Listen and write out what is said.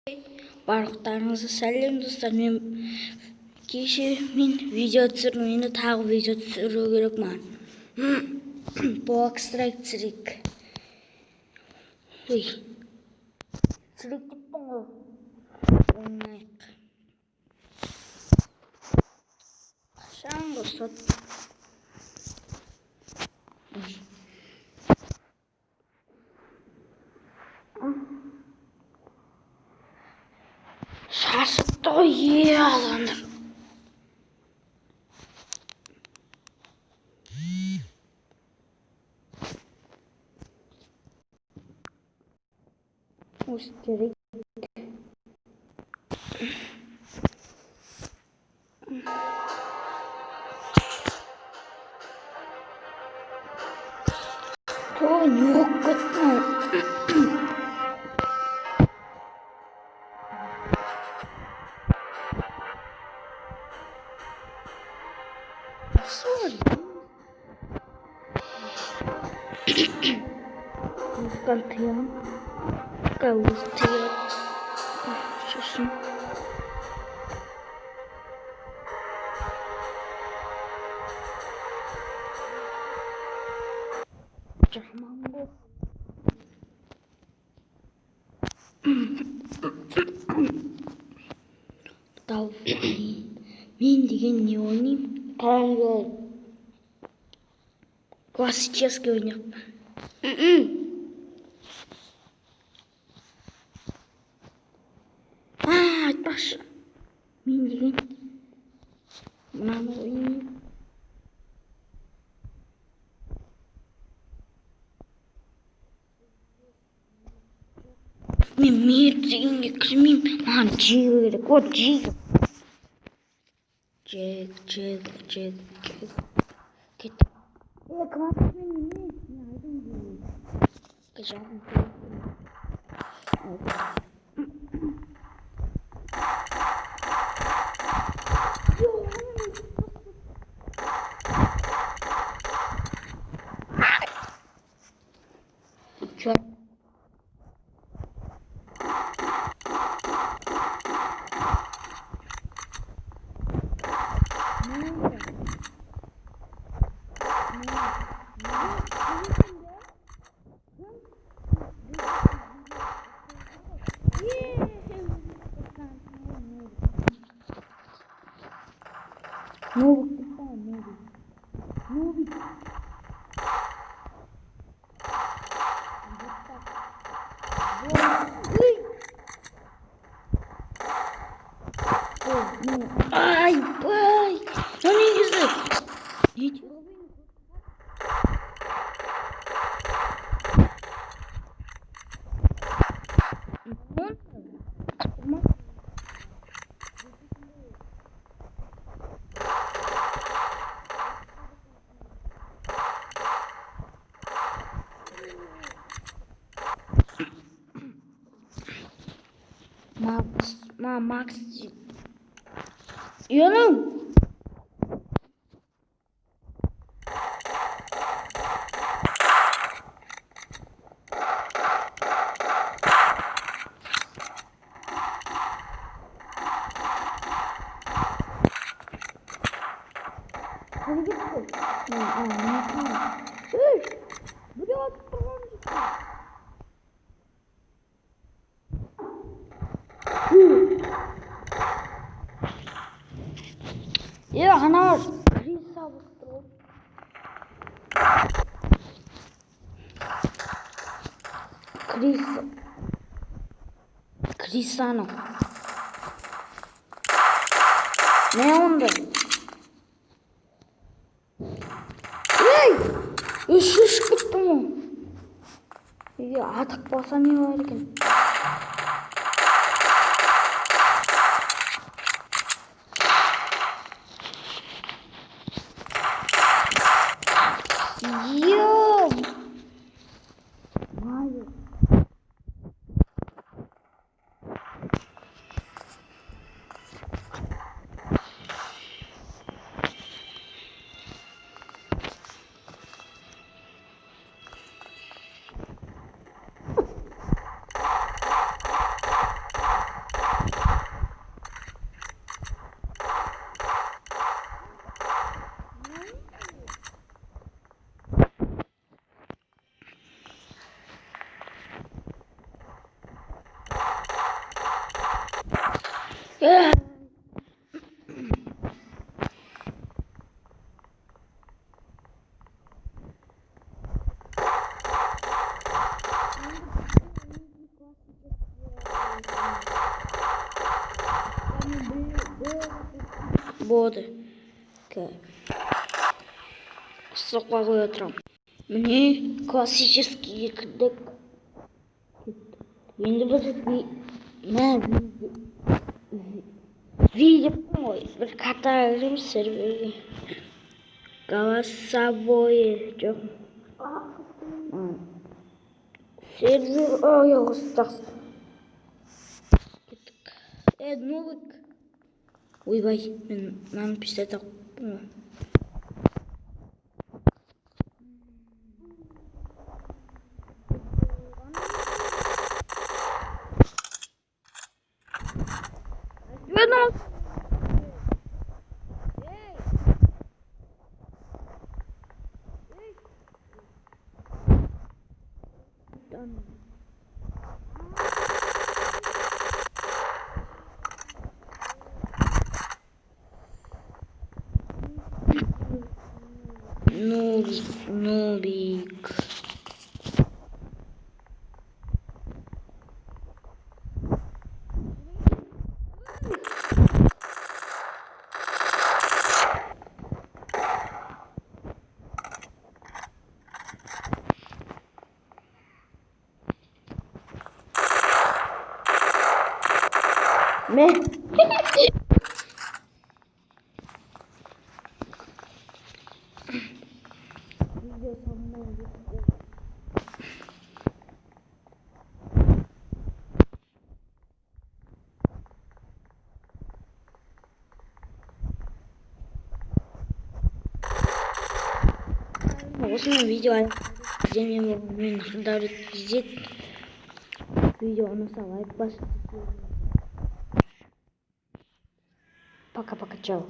Барлықтарыңызды сәлем достар. Мен видео түсірдім. Енді тағы видео түсіру керек маған. Блок страйк түсірейік. Түсірейік кеттің ғой. Ойнайық. Қашан достар. Şaşırttı o iyi alandır. Gerek. Yok gitme. Gantiyan. Kavuştuyor. Susun. Canım bu. Tao Min деген не ойнайым? Таңғы классический ойнайық. Айтпақшы. Min деген мынаны ойнайым. Мен дегенге кірмеймін. Маған жегі керек. Вот жегі. Жек. Кет. Классмен емес. Мен айдым деймін. Кажағым. Черт. Новик. Ай, ну не язык. Макс. Yanım. Hadi git. Buraya Ya anar. Cristiano. Ne oldu? Işık gitti mi? Ya atak basa ne var ki? Yok. Hayır. Болды. Соқпа қоя отырам. Міне классический кірдік. Енді біз видео ғой. Бір карта кіреміз серверге. Голосовое жоқ. Сервер ояқыстақсы. Кеттік. Нолик. Ойбай, мен мынаны пистолет тақпын. Нубик. Ne? Осындай видео және мен қырдары іздет видео ұнаса лайк басып пока-пока, чао.